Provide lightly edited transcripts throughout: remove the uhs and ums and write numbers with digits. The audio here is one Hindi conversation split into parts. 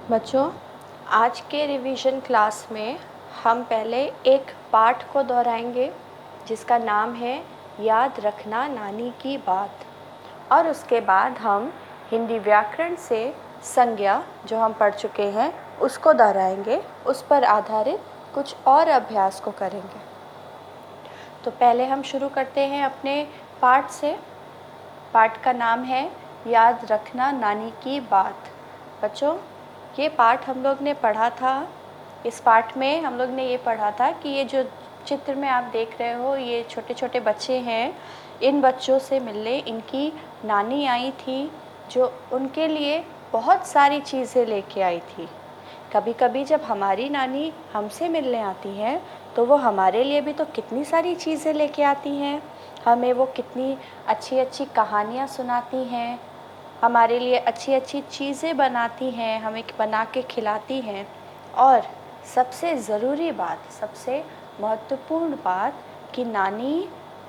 बच्चों, आज के रिवीजन क्लास में हम पहले एक पाठ को दोहराएंगे जिसका नाम है याद रखना नानी की बात। और उसके बाद हम हिंदी व्याकरण से संज्ञा जो हम पढ़ चुके हैं उसको दोहराएंगे, उस पर आधारित कुछ और अभ्यास को करेंगे। तो पहले हम शुरू करते हैं अपने पाठ से। पाठ का नाम है याद रखना नानी की बात। बच्चों, ये पाठ हम लोग ने पढ़ा था। इस पाठ में हम लोग ने ये पढ़ा था कि ये जो चित्र में आप देख रहे हो, ये छोटे छोटे बच्चे हैं। इन बच्चों से मिलने इनकी नानी आई थी, जो उनके लिए बहुत सारी चीज़ें लेके आई थी। कभी कभी जब हमारी नानी हमसे मिलने आती हैं तो वो हमारे लिए भी तो कितनी सारी चीज़ें लेके आती हैं। हमें वो कितनी अच्छी अच्छी कहानियाँ सुनाती हैं, हमारे लिए अच्छी अच्छी चीज़ें बनाती हैं, हमें बना के खिलाती हैं। और सबसे ज़रूरी बात, सबसे महत्वपूर्ण बात कि नानी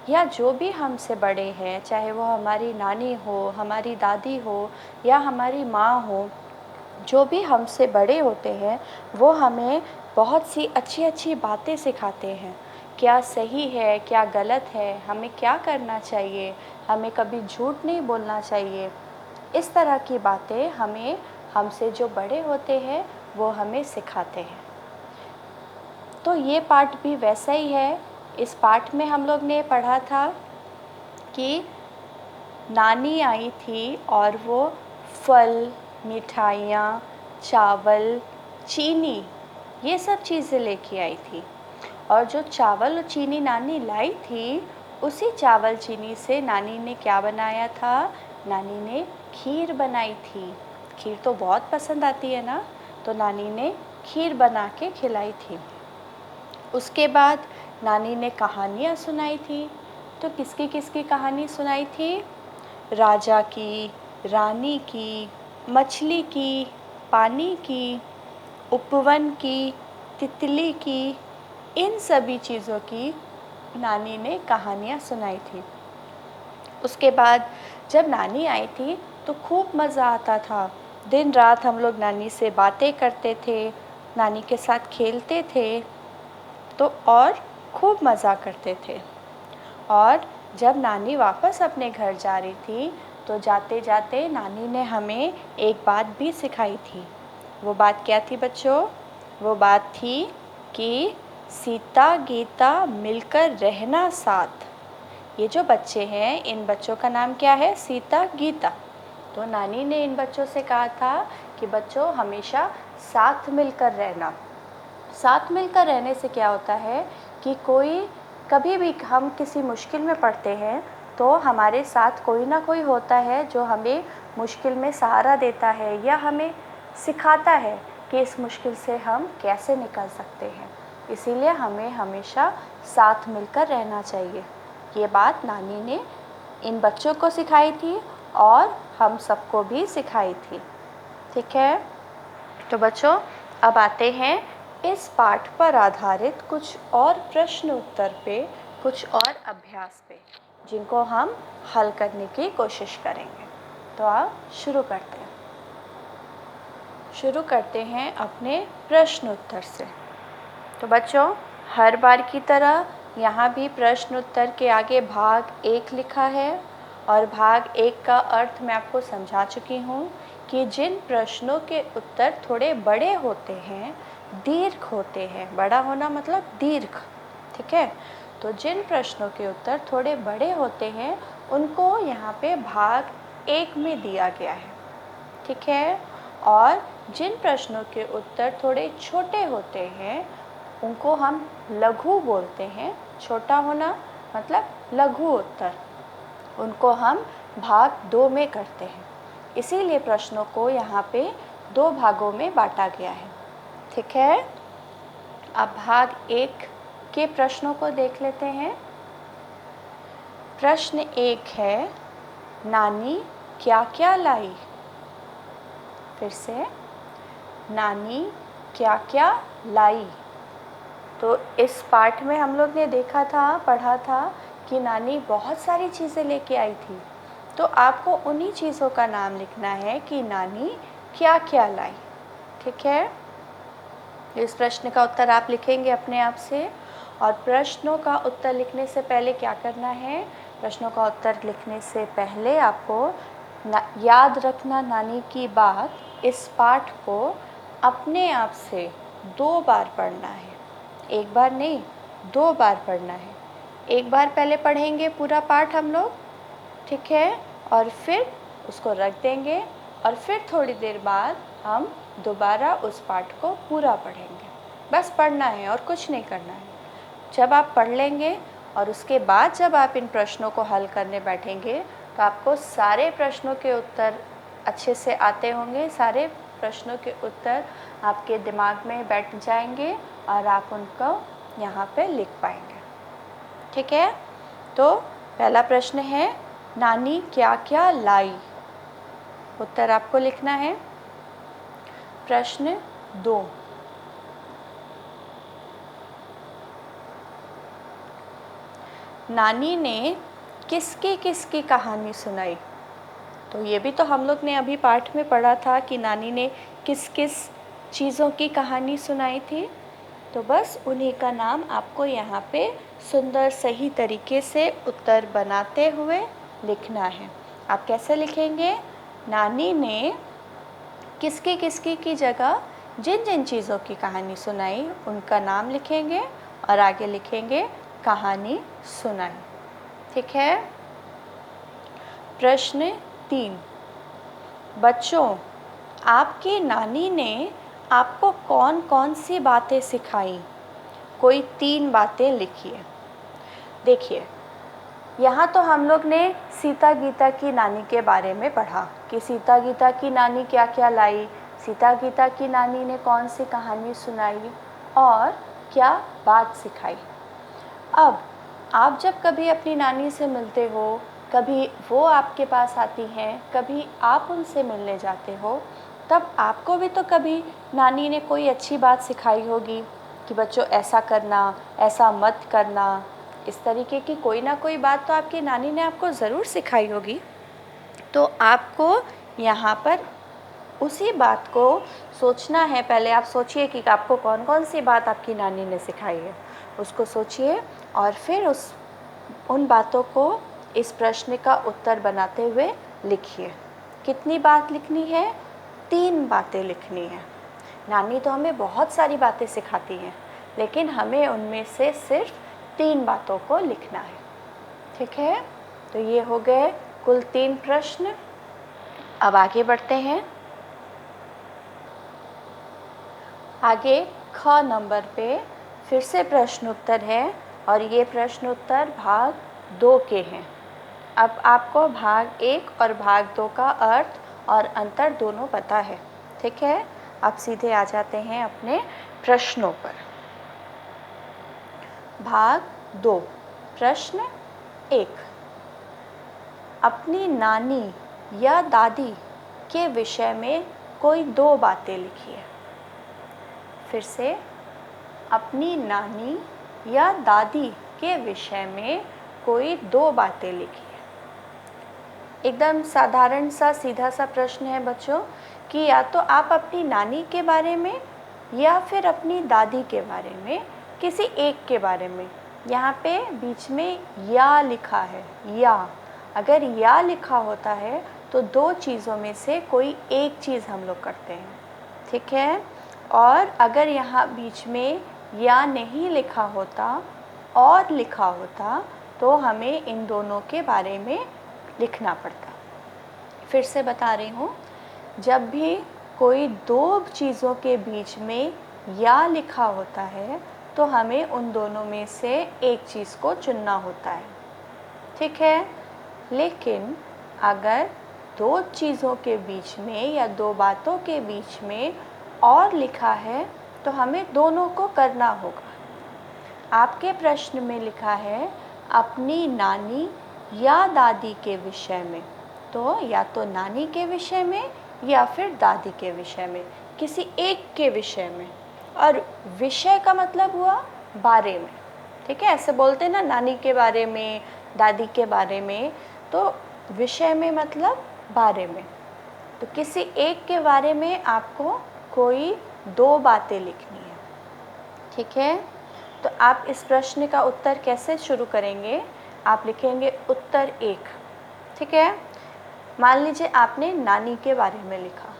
या जो भी हमसे बड़े हैं, चाहे वो हमारी नानी हो, हमारी दादी हो या हमारी माँ हो, जो भी हमसे बड़े होते हैं वो हमें बहुत सी अच्छी अच्छी बातें सिखाते हैं। क्या सही है, क्या गलत है, हमें क्या करना चाहिए, हमें कभी झूठ नहीं बोलना चाहिए। इस तरह की बातें हमें हमसे जो बड़े होते हैं वो हमें सिखाते हैं। तो ये पाठ भी वैसा ही है। इस पाठ में हम लोग ने पढ़ा था कि नानी आई थी और वो फल, मिठाइयाँ, चावल, चीनी, ये सब चीज़ें लेके आई थी। और जो चावल और चीनी नानी लाई थी, उसी चावल चीनी से नानी ने क्या बनाया था? नानी ने खीर बनाई थी। खीर तो बहुत पसंद आती है ना, तो नानी ने खीर बना के खिलाई थी। उसके बाद नानी ने कहानियाँ सुनाई थी। तो किसकी किसकी कहानी सुनाई थी? राजा की, रानी की, मछली की, पानी की, उपवन की, तितली की, इन सभी चीज़ों की नानी ने कहानियाँ सुनाई थी। उसके बाद जब नानी आई थी तो खूब मज़ा आता था। दिन रात हम लोग नानी से बातें करते थे, नानी के साथ खेलते थे, तो और खूब मज़ा करते थे। और जब नानी वापस अपने घर जा रही थी तो जाते जाते नानी ने हमें एक बात भी सिखाई थी। वो बात क्या थी बच्चों? वो बात थी कि सीता गीता मिलकर रहना साथ। ये जो बच्चे हैं, इन बच्चों का नाम क्या है? सीता गीता। तो नानी ने इन बच्चों से कहा था कि बच्चों हमेशा साथ मिलकर रहना। साथ मिलकर रहने से क्या होता है कि कभी भी हम किसी मुश्किल में पड़ते हैं तो हमारे साथ कोई ना कोई होता है जो हमें मुश्किल में सहारा देता है या हमें सिखाता है कि इस मुश्किल से हम कैसे निकल सकते हैं। इसीलिए हमें हमेशा साथ मिलकर रहना चाहिए। ये बात नानी ने इन बच्चों को सिखाई थी और हम सबको भी सिखाई थी। ठीक है, तो बच्चों अब आते हैं इस पाठ पर आधारित कुछ और प्रश्न उत्तर पे, कुछ और अभ्यास पे, जिनको हम हल करने की कोशिश करेंगे। तो आप शुरू करते हैं अपने प्रश्न उत्तर से। तो बच्चों, हर बार की तरह यहाँ भी प्रश्न उत्तर के आगे भाग 1 लिखा है और भाग 1 का अर्थ मैं आपको समझा चुकी हूँ कि जिन प्रश्नों के उत्तर थोड़े बड़े होते हैं, दीर्घ होते हैं, बड़ा होना मतलब दीर्घ, ठीक है। तो जिन प्रश्नों के उत्तर थोड़े बड़े होते हैं उनको यहाँ पे भाग 1 में दिया गया है, ठीक है। और जिन प्रश्नों के उत्तर थोड़े छोटे होते हैं उनको हम लघु बोलते हैं। छोटा होना मतलब लघु उत्तर, उनको हम भाग 2 में करते हैं। इसीलिए प्रश्नों को यहाँ पे 2 भागों में बांटा गया है, ठीक है। अब भाग 1 के प्रश्नों को देख लेते हैं। प्रश्न 1 है, नानी क्या क्या लाई? फिर से, नानी क्या क्या लाई? तो इस पाठ में हम लोग ने देखा था, पढ़ा था कि नानी बहुत सारी चीज़ें लेके आई थी। तो आपको उन्हीं चीज़ों का नाम लिखना है कि नानी क्या क्या लाई, ठीक है। इस प्रश्न का उत्तर आप लिखेंगे अपने आप से। और प्रश्नों का उत्तर लिखने से पहले क्या करना है? प्रश्नों का उत्तर लिखने से पहले आपको याद रखना नानी की बात, इस पाठ को अपने आप से 2 बार पढ़ना है। 1 बार नहीं, 2 बार पढ़ना है। 1 बार पहले पढ़ेंगे पूरा पाठ हम लोग, ठीक है, और फिर उसको रख देंगे और फिर थोड़ी देर बाद हम दोबारा उस पाठ को पूरा पढ़ेंगे। बस पढ़ना है और कुछ नहीं करना है। जब आप पढ़ लेंगे और उसके बाद जब आप इन प्रश्नों को हल करने बैठेंगे तो आपको सारे प्रश्नों के उत्तर अच्छे से आते होंगे। सारे प्रश्नों के उत्तर आपके दिमाग में बैठ जाएंगे और आप उनको यहाँ पे लिख पाएंगे, ठीक है। तो पहला प्रश्न है, नानी क्या क्या लाई? उत्तर आपको लिखना है। प्रश्न 2, नानी ने किसकी किसकी कहानी सुनाई? तो ये भी तो हम लोग ने अभी पाठ में पढ़ा था कि नानी ने किस किस चीज़ों की कहानी सुनाई थी। तो बस उन्हीं का नाम आपको यहाँ पे सुंदर सही तरीके से उत्तर बनाते हुए लिखना है। आप कैसे लिखेंगे? नानी ने किसकी किसकी की जगह जिन जिन चीज़ों की कहानी सुनाई उनका नाम लिखेंगे और आगे लिखेंगे कहानी सुनाई, ठीक है। प्रश्न 3, बच्चों आपकी नानी ने आपको कौन कौन सी बातें सिखाई? कोई 3 बातें लिखिए। देखिए, यहाँ तो हम लोग ने सीता गीता की नानी के बारे में पढ़ा कि सीता गीता की नानी क्या क्या लाई, सीता गीता की नानी ने कौन सी कहानी सुनाई और क्या बात सिखाई। अब आप जब कभी अपनी नानी से मिलते हो, कभी वो आपके पास आती हैं, कभी आप उनसे मिलने जाते हो, तब आपको भी तो कभी नानी ने कोई अच्छी बात सिखाई होगी कि बच्चों ऐसा करना, ऐसा मत करना। इस तरीके की कोई ना कोई बात तो आपकी नानी ने आपको ज़रूर सिखाई होगी। तो आपको यहाँ पर उसी बात को सोचना है। पहले आप सोचिए कि आपको कौन कौन सी बात आपकी नानी ने सिखाई है, उसको सोचिए और फिर उन बातों को इस प्रश्न का उत्तर बनाते हुए लिखिए। कितनी बात लिखनी है? 3 बातें लिखनी है। नानी तो हमें बहुत सारी बातें सिखाती हैं, लेकिन हमें उनमें से सिर्फ 3 बातों को लिखना है, ठीक है। तो ये हो गए कुल 3 प्रश्न। अब आगे बढ़ते हैं। आगे ख नंबर पे फिर से प्रश्न उत्तर है और ये प्रश्न उत्तर भाग 2 के हैं। अब आपको भाग 1 और भाग 2 का अर्थ और अंतर दोनों पता है, ठीक है। अब सीधे आ जाते हैं अपने प्रश्नों पर। भाग 2, प्रश्न 1, अपनी नानी या दादी के विषय में कोई 2 बातें लिखिए। फिर से, अपनी नानी या दादी के विषय में कोई 2 बातें लिखिए। एकदम साधारण सा सीधा सा प्रश्न है बच्चों कि या तो आप अपनी नानी के बारे में या फिर अपनी दादी के बारे में, किसी एक के बारे में। यहाँ पे बीच में या लिखा है, या। अगर या लिखा होता है तो 2 चीज़ों में से कोई एक चीज़ हम लोग करते हैं, ठीक है। और अगर यहाँ बीच में या नहीं लिखा होता और लिखा होता तो हमें इन दोनों के बारे में लिखना पड़ता। फिर से बता रही हूँ, जब भी कोई 2 चीज़ों के बीच में या लिखा होता है तो हमें उन दोनों में से एक चीज़ को चुनना होता है, ठीक है। लेकिन अगर 2 चीज़ों के बीच में या 2 बातों के बीच में और लिखा है तो हमें दोनों को करना होगा। आपके प्रश्न में लिखा है अपनी नानी या दादी के विषय में, तो या तो नानी के विषय में या फिर दादी के विषय में, किसी एक के विषय में। और विषय का मतलब हुआ बारे में, ठीक है। ऐसे बोलते हैं ना, नानी के बारे में, दादी के बारे में, तो विषय में मतलब बारे में। तो किसी एक के बारे में आपको कोई 2 बातें लिखनी है। ठीक है, तो आप इस प्रश्न का उत्तर कैसे शुरू करेंगे? आप लिखेंगे उत्तर 1। ठीक है, मान लीजिए आपने नानी के बारे में लिखा,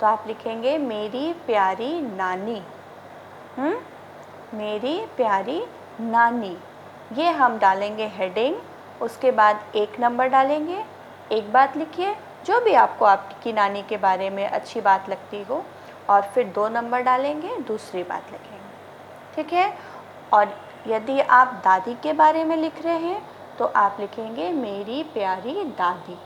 तो आप लिखेंगे मेरी प्यारी नानी। मेरी प्यारी नानी, ये हम डालेंगे हेडिंग। उसके बाद 1 नंबर डालेंगे, एक बात लिखिए जो भी आपको आपकी नानी के बारे में अच्छी बात लगती हो, और फिर 2 नंबर डालेंगे, दूसरी बात लिखेंगे। ठीक है, और यदि आप दादी के बारे में लिख रहे हैं तो आप लिखेंगे मेरी प्यारी दादी,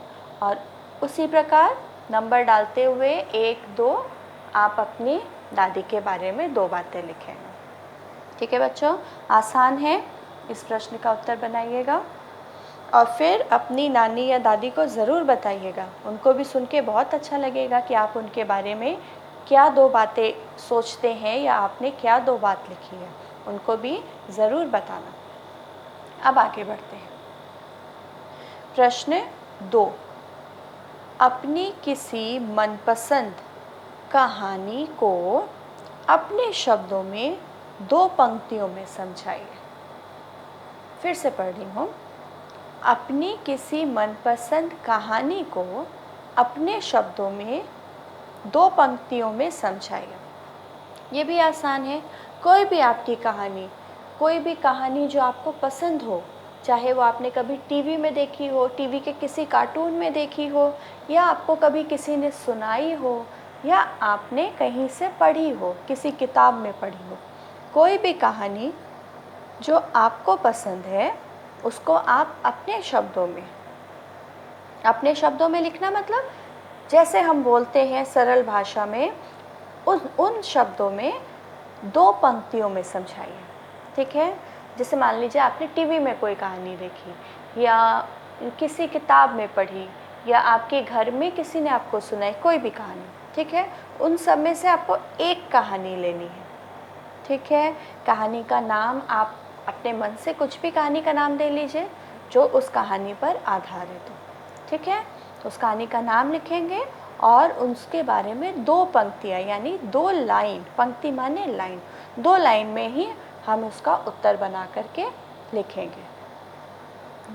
और उसी प्रकार नंबर डालते हुए 1, 2 आप अपनी दादी के बारे में 2 बातें लिखेंगे। ठीक है बच्चों, आसान है, इस प्रश्न का उत्तर बनाइएगा और फिर अपनी नानी या दादी को ज़रूर बताइएगा। उनको भी सुन के बहुत अच्छा लगेगा कि आप उनके बारे में क्या 2 बातें सोचते हैं या आपने क्या 2 बात लिखी है, उनको भी ज़रूर बताना। अब आगे बढ़ते हैं। प्रश्न 2, अपनी किसी मनपसंद कहानी को अपने शब्दों में 2 पंक्तियों में समझाइए। फिर से पढ़ रही हूँ। अपनी किसी मनपसंद कहानी को अपने शब्दों में 2 पंक्तियों में समझाइए। ये भी आसान है। कोई भी आपकी कहानी, कोई भी कहानी जो आपको पसंद हो, चाहे वो आपने कभी टीवी में देखी हो, टीवी के किसी कार्टून में देखी हो, या आपको कभी किसी ने सुनाई हो, या आपने कहीं से पढ़ी हो, किसी किताब में पढ़ी हो, कोई भी कहानी जो आपको पसंद है उसको आप अपने शब्दों में लिखना, मतलब जैसे हम बोलते हैं सरल भाषा में, उन शब्दों में 2 पंक्तियों में समझाइए। ठीक है, जैसे मान लीजिए आपने टीवी में कोई कहानी देखी या किसी किताब में पढ़ी या आपके घर में किसी ने आपको सुनाई, कोई भी कहानी। ठीक है, उन सब में से आपको एक कहानी लेनी है। ठीक है, कहानी का नाम आप अपने मन से कुछ भी कहानी का नाम दे लीजिए जो उस कहानी पर आधारित हो। ठीक है, तो उस कहानी का नाम लिखेंगे और उसके बारे में 2 पंक्तियाँ यानी 2 लाइन, पंक्ति माने लाइन, 2 लाइन में ही हम उसका उत्तर बना करके लिखेंगे।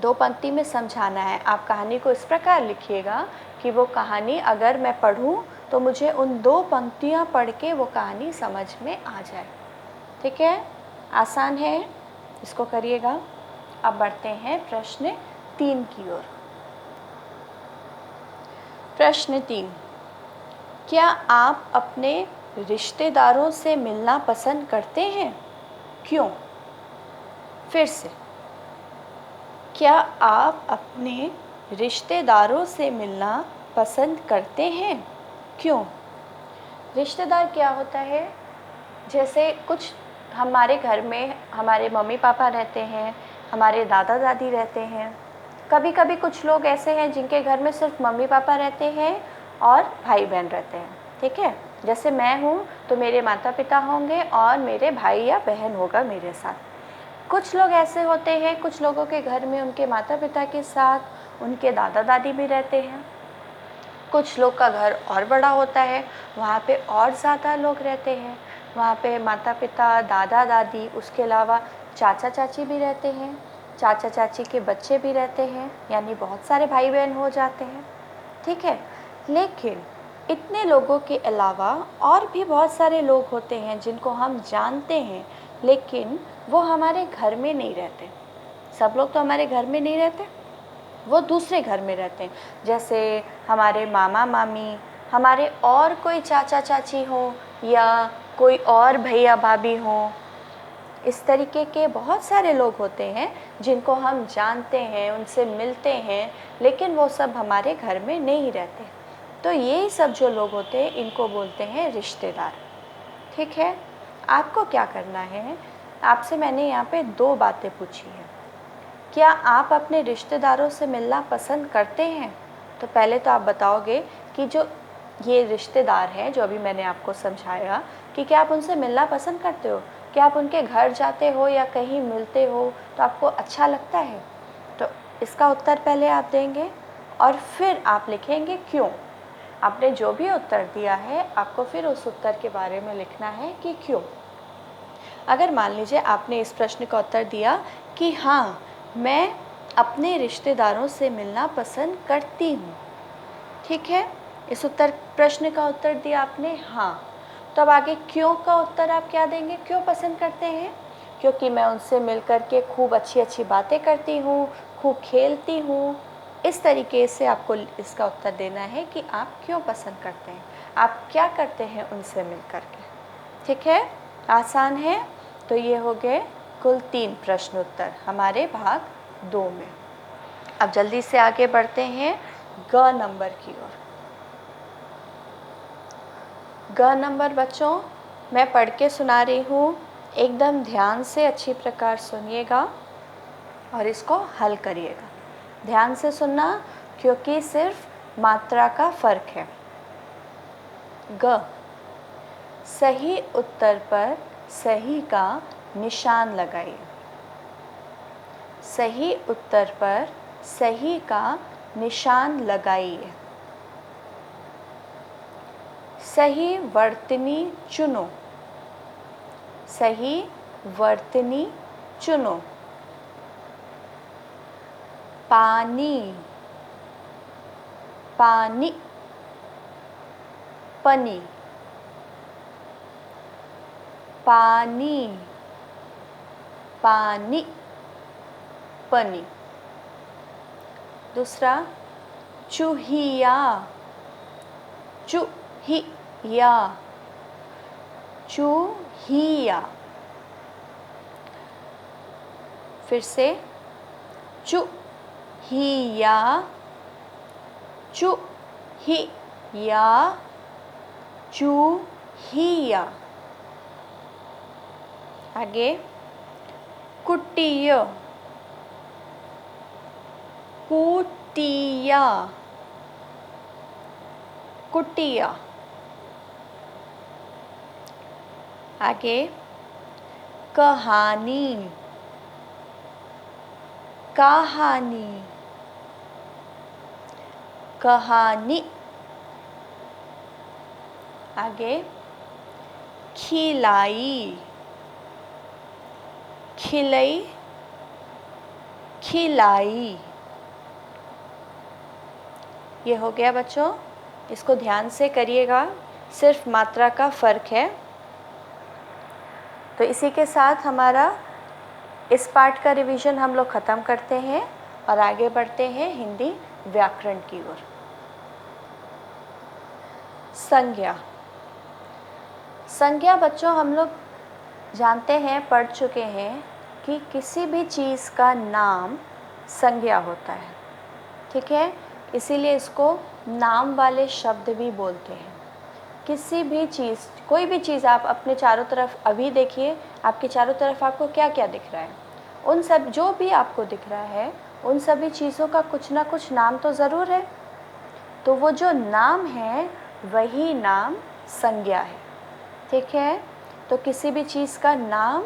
2 पंक्ति में समझाना है। आप कहानी को इस प्रकार लिखिएगा कि वो कहानी अगर मैं पढ़ूं तो मुझे उन 2 पंक्तियाँ पढ़ के वो कहानी समझ में आ जाए। ठीक है, आसान है, इसको करिएगा। अब बढ़ते हैं प्रश्न 3 की ओर। प्रश्न 3, क्या आप अपने रिश्तेदारों से मिलना पसंद करते हैं? क्यों? फिर से, क्या आप अपने रिश्तेदारों से मिलना पसंद करते हैं? क्यों? रिश्तेदार क्या होता है? जैसे कुछ हमारे घर में हमारे मम्मी पापा रहते हैं, हमारे दादा दादी रहते हैं, कभी कभी कुछ लोग ऐसे हैं जिनके घर में सिर्फ मम्मी पापा रहते हैं और भाई बहन रहते हैं। ठीक है, जैसे मैं हूँ तो मेरे माता पिता होंगे और मेरे भाई या बहन होगा मेरे साथ। कुछ लोग ऐसे होते हैं, कुछ लोगों के घर में उनके माता पिता के साथ उनके दादा दादी भी रहते हैं। कुछ लोग का घर और बड़ा होता है, वहाँ पे और ज़्यादा लोग रहते हैं, वहाँ पे माता पिता, दादा दादी, उसके अलावा चाचा चाची भी रहते हैं, चाचा चाची के बच्चे भी रहते हैं, यानी बहुत सारे भाई बहन हो जाते हैं। ठीक है, लेकिन इतने लोगों के अलावा और भी बहुत सारे लोग होते हैं जिनको हम जानते हैं, लेकिन वो हमारे घर में नहीं रहते। सब लोग तो हमारे घर में नहीं रहते, वो दूसरे घर में रहते हैं। जैसे हमारे मामा मामी, हमारे और कोई चाचा चाची हो या कोई और भैया भाभी हो, इस तरीके के बहुत सारे लोग होते हैं जिनको हम जानते हैं, उनसे मिलते हैं, लेकिन वो सब हमारे घर में नहीं रहते। तो यही सब जो लोग होते हैं इनको बोलते हैं रिश्तेदार। ठीक है, आपको क्या करना है, आपसे मैंने यहाँ पे 2 बातें पूछी हैं। क्या आप अपने रिश्तेदारों से मिलना पसंद करते हैं? तो पहले तो आप बताओगे कि जो ये रिश्तेदार हैं जो अभी मैंने आपको समझाया, कि क्या आप उनसे मिलना पसंद करते हो? क्या आप उनके घर जाते हो या कहीं मिलते हो तो आपको अच्छा लगता है? तो इसका उत्तर पहले आप देंगे और फिर आप लिखेंगे क्यों। आपने जो भी उत्तर दिया है आपको फिर उस उत्तर के बारे में लिखना है कि क्यों। अगर मान लीजिए आपने इस प्रश्न का उत्तर दिया कि हाँ, मैं अपने रिश्तेदारों से मिलना पसंद करती हूँ, ठीक है, इस प्रश्न का उत्तर दिया आपने हाँ, तो अब आगे क्यों का उत्तर आप क्या देंगे? क्यों पसंद करते हैं? क्योंकि मैं उनसे मिल कर के खूब अच्छी अच्छी बातें करती हूँ, खूब खेलती हूँ। इस तरीके से आपको इसका उत्तर देना है कि आप क्यों पसंद करते हैं, आप क्या करते हैं उनसे मिल कर के। ठीक है, आसान है। तो ये हो गए कुल 3 प्रश्न उत्तर हमारे भाग 2 में। अब जल्दी से आगे बढ़ते हैं ग नंबर की ओर। ग नंबर बच्चों मैं पढ़ के सुना रही हूँ, एकदम ध्यान से अच्छी प्रकार सुनिएगा और इसको हल करिएगा। ध्यान से सुनना क्योंकि सिर्फ मात्रा का फ़र्क है। ग, सही उत्तर पर सही का निशान लगाइए। सही उत्तर पर सही का निशान लगाइए। सही वर्तनी चुनो। सही वर्तनी चुनो। पानी, पानी, पनी, पानी, पानी, पनी। दूसरा चूहिया, चूहिया, चूहिया। फिर से चूहिया, चूहिया, चूहिया। आगे कुटिया, कुटिया, कुटिया। आगे कहानी, कहानी, कहानी। आगे खिलाई, खिलई, खिलाई। ये हो गया बच्चों, इसको ध्यान से करिएगा, सिर्फ मात्रा का फ़र्क है। तो इसी के साथ हमारा इस पाठ का रिवीजन हम लोग ख़त्म करते हैं और आगे बढ़ते हैं हिंदी व्याकरण की ओर। संज्ञा। संज्ञा बच्चों हम लोग जानते हैं, पढ़ चुके हैं कि किसी भी चीज़ का नाम संज्ञा होता है। ठीक है, इसीलिए इसको नाम वाले शब्द भी बोलते हैं। किसी भी चीज़, कोई भी चीज़ आप अपने चारों तरफ अभी देखिए, आपके चारों तरफ आपको क्या क्या दिख रहा है? उन सब जो भी आपको दिख रहा है उन सभी चीज़ों का कुछ ना कुछ नाम तो ज़रूर है। तो वो जो नाम है वही नाम संज्ञा है। ठीक है, तो किसी भी चीज़ का नाम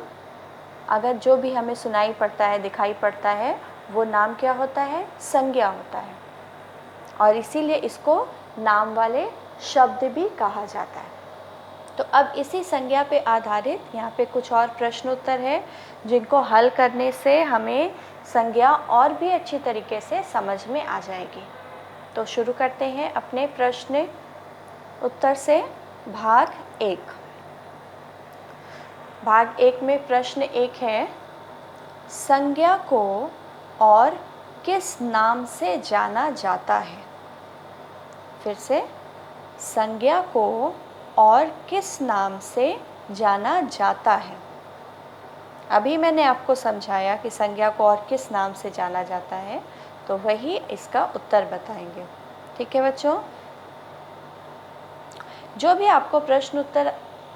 अगर जो भी हमें सुनाई पड़ता है, दिखाई पड़ता है, वो नाम क्या होता है? संज्ञा होता है। और इसीलिए इसको नाम वाले शब्द भी कहा जाता है। तो अब इसी संज्ञा पे आधारित यहाँ पे कुछ और प्रश्न उत्तर है जिनको हल करने से हमें संज्ञा और भी अच्छी तरीके से समझ में आ जाएगी। तो शुरू करते हैं अपने प्रश्न उत्तर से। भाग 1। भाग 1 में प्रश्न 1 है, संज्ञा को और किस नाम से जाना जाता है? फिर से, संज्ञा को और किस नाम से जाना जाता है? अभी मैंने आपको समझाया कि संज्ञा को और किस नाम से जाना जाता है, तो वही इसका उत्तर बताएंगे। ठीक है बच्चों, जो भी आपको प्रश्न उत्तर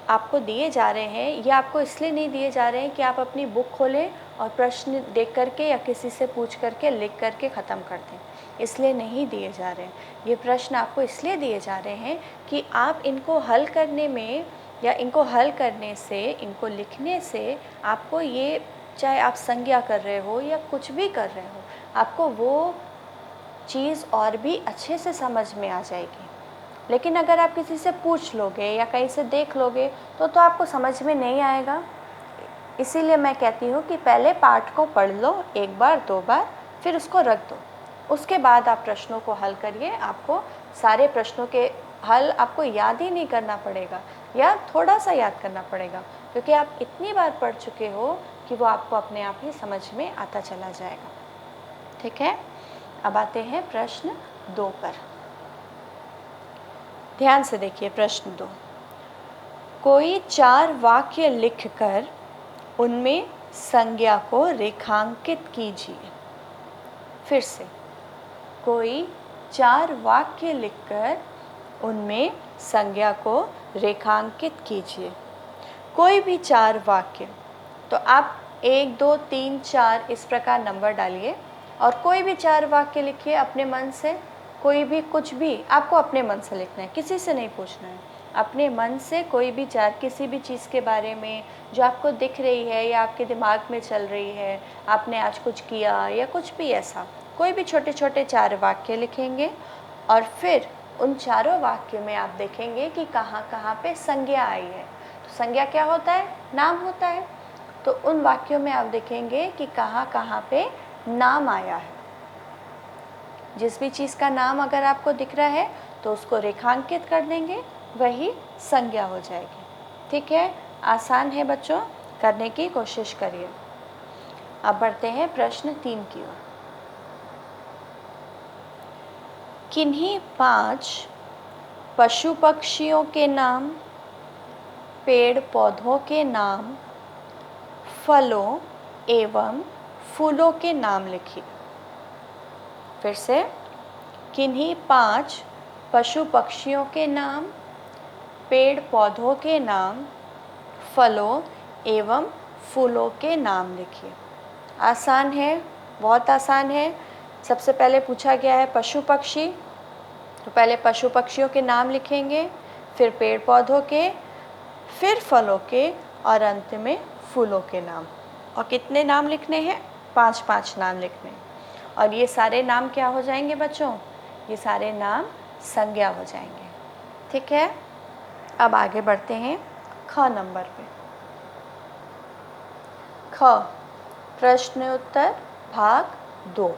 आपको दिए जा रहे हैं, ये आपको इसलिए नहीं दिए जा रहे हैं कि आप अपनी बुक खोलें और प्रश्न देख करके या किसी से पूछ करके लिख करके ख़त्म कर दें, इसलिए नहीं दिए जा रहे हैं। ये प्रश्न आपको इसलिए दिए जा रहे हैं कि आप इनको हल करने में या इनको हल करने से, इनको लिखने से आपको ये, चाहे आप संज्ञा कर रहे हो या कुछ भी कर रहे हो, आपको वो चीज़ और भी अच्छे से समझ में आ जाएगी लेकिन अगर आप किसी से पूछ लोगे या कहीं से देख लोगे तो आपको समझ में नहीं आएगा। इसीलिए मैं कहती हूँ कि पहले पाठ को पढ़ लो 1 बार 2 बार, फिर उसको रख दो। उसके बाद आप प्रश्नों को हल करिए। आपको सारे प्रश्नों के हल आपको याद ही नहीं करना पड़ेगा, या थोड़ा सा याद करना पड़ेगा, क्योंकि आप इतनी बार पढ़ चुके हो कि वो आपको अपने आप ही समझ में आता चला जाएगा। ठीक है, अब आते हैं प्रश्न 2 पर। ध्यान से देखिए प्रश्न 2। कोई 4 वाक्य लिखकर उनमें संज्ञा को रेखांकित कीजिए। फिर से, कोई 4 वाक्य लिखकर उनमें संज्ञा को रेखांकित कीजिए। कोई भी 4 वाक्य, तो आप 1 2 3 4 इस प्रकार नंबर डालिए और कोई भी 4 वाक्य लिखिए अपने मन से। कोई भी, कुछ भी आपको अपने मन से लिखना है, किसी से नहीं पूछना है। अपने मन से कोई भी 4, किसी भी चीज़ के बारे में जो आपको दिख रही है या आपके दिमाग में चल रही है, आपने आज कुछ किया या कुछ भी ऐसा, कोई भी छोटे छोटे 4 वाक्य लिखेंगे और फिर उन चारों वाक्यों में आप देखेंगे कि कहाँ कहाँ पे संज्ञा आई है। तो संज्ञा क्या होता है? नाम होता है। तो उन वाक्यों में आप देखेंगे कि कहाँ कहाँ पे नाम आया है। जिस भी चीज़ का नाम अगर आपको दिख रहा है तो उसको रेखांकित कर देंगे, वही संज्ञा हो जाएगी। ठीक है, आसान है बच्चों, करने की कोशिश करिए। अब बढ़ते हैं प्रश्न 3 की ओर। किन्हीं 5 पशु पक्षियों के नाम, पेड़ पौधों के नाम, फलों एवं फूलों के नाम लिखिए। फिर से, किन्हीं 5 पशु पक्षियों के नाम, पेड़ पौधों के नाम, फलों एवं फूलों के नाम लिखिए। आसान है, बहुत आसान है। सबसे पहले पूछा गया है पशु पक्षी, तो पहले पशु पक्षियों के नाम लिखेंगे, फिर पेड़ पौधों के, फिर फलों के और अंत में फूलों के नाम। और कितने नाम लिखने हैं? 5-5 नाम लिखने हैं। और ये सारे नाम क्या हो जाएंगे बच्चों? ये सारे नाम संज्ञा हो जाएंगे। ठीक है, अब आगे बढ़ते हैं ख नंबर पे। ख, प्रश्न उत्तर भाग 2।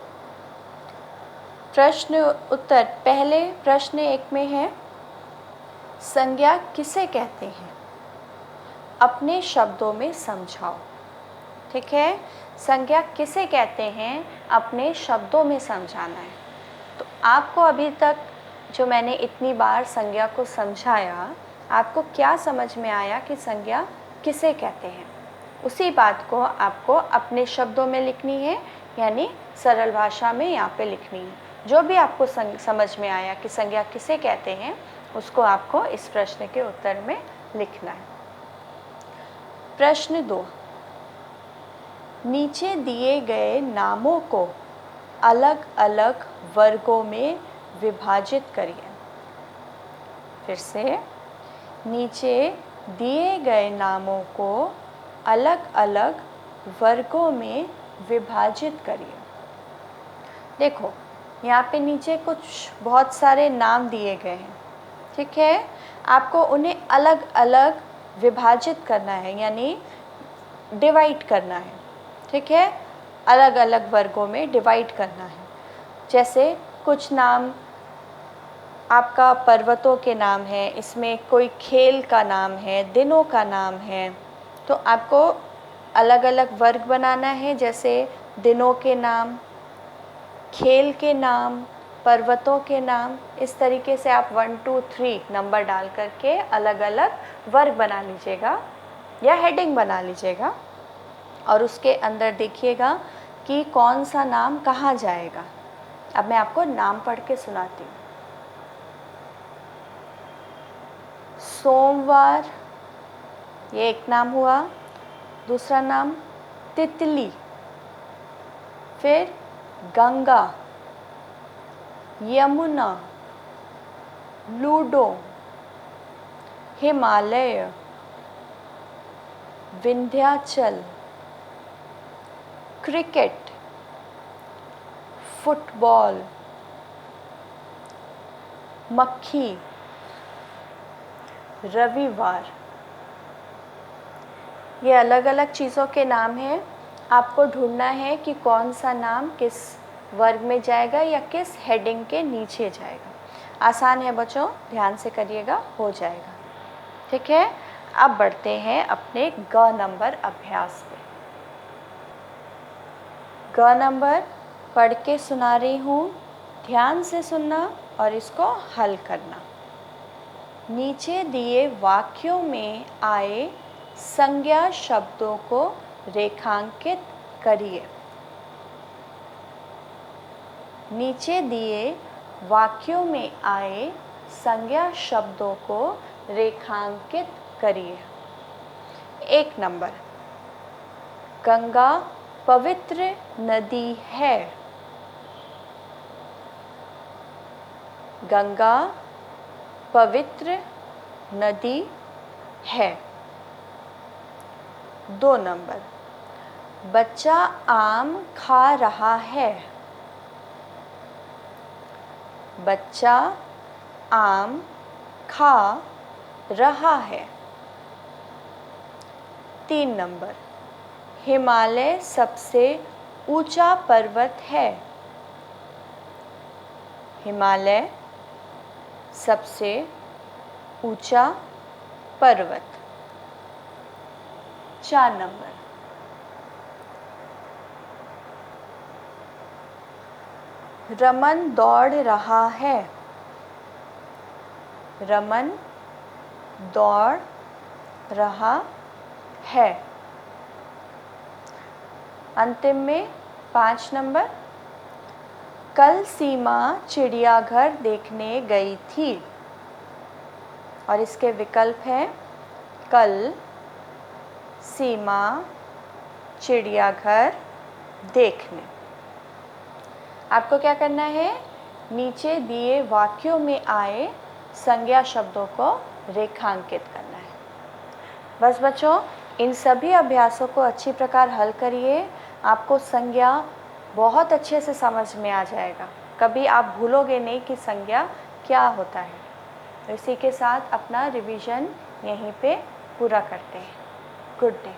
प्रश्न उत्तर, पहले प्रश्न 1 में है, संज्ञा किसे कहते हैं? अपने शब्दों में समझाओ। ठीक है, संज्ञा किसे कहते हैं, अपने शब्दों में समझाना है। तो आपको अभी तक जो मैंने इतनी बार संज्ञा को समझाया, आपको क्या समझ में आया कि संज्ञा किसे कहते हैं? उसी बात को आपको अपने शब्दों में लिखनी है, यानी सरल भाषा में यहाँ पे लिखनी है। जो भी आपको समझ में आया कि संज्ञा किसे कहते हैं, उसको आपको इस प्रश्न के उत्तर में लिखना है। प्रश्न 2, नीचे दिए गए नामों को अलग अलग वर्गों में विभाजित करिए। फिर से, नीचे दिए गए नामों को अलग अलग वर्गों में विभाजित करिए। देखो, यहाँ पे नीचे कुछ बहुत सारे नाम दिए गए हैं। ठीक है, आपको उन्हें अलग अलग विभाजित करना है, यानी डिवाइड करना है। ठीक है, अलग अलग वर्गों में डिवाइड करना है। जैसे कुछ नाम आपका पर्वतों के नाम है, इसमें कोई खेल का नाम है, दिनों का नाम है, तो आपको अलग अलग वर्ग बनाना है। जैसे दिनों के नाम, खेल के नाम, पर्वतों के नाम, इस तरीके से आप 1 2 3 नंबर डाल करके अलग अलग वर्ग बना लीजिएगा या हेडिंग बना लीजिएगा, और उसके अंदर देखिएगा कि कौन सा नाम कहाँ जाएगा। अब मैं आपको नाम पढ़ के सुनाती हूँ। सोमवार, ये एक नाम हुआ। दूसरा नाम तितली, फिर Ganga, Yamuna, ludo, Himalaya, Vindhyachal, cricket, football, मक्खी, रविवार। ये अलग अलग चीज़ों के नाम हैं। आपको ढूंढना है कि कौन सा नाम किस वर्ग में जाएगा या किस हेडिंग के नीचे जाएगा। आसान है बच्चों, ध्यान से करिएगा, हो जाएगा। ठीक है, अब बढ़ते हैं अपने ग नंबर अभ्यास पे। ग नंबर पढ़ के सुना रही हूँ, ध्यान से सुनना और इसको हल करना। नीचे दिए वाक्यों में आए संज्ञा शब्दों को रेखांकित करिए। नीचे दिए वाक्यों में आए संज्ञा शब्दों को रेखांकित करिए। 1 नंबर, गंगा पवित्र नदी है। गंगा पवित्र नदी है। 2 नंबर, बच्चा आम खा रहा है। बच्चा आम खा रहा है। 3 नंबर, हिमालय सबसे ऊंचा पर्वत है। हिमालय सबसे ऊंचा पर्वत। 4 नंबर, रमन दौड़ रहा है। रमन दौड़ रहा है। अंतिम में 5 नंबर, कल सीमा चिड़ियाघर देखने गई थी। और इसके विकल्प हैं कल सीमा चिड़ियाघर देखने। आपको क्या करना है, नीचे दिए वाक्यों में आए संज्ञा शब्दों को रेखांकित करना है। बस बच्चों, इन सभी अभ्यासों को अच्छी प्रकार हल करिए। आपको संज्ञा बहुत अच्छे से समझ में आ जाएगा। कभी आप भूलोगे नहीं कि संज्ञा क्या होता है। तो इसी के साथ अपना रिवीजन यहीं पे पूरा करते हैं। Good day.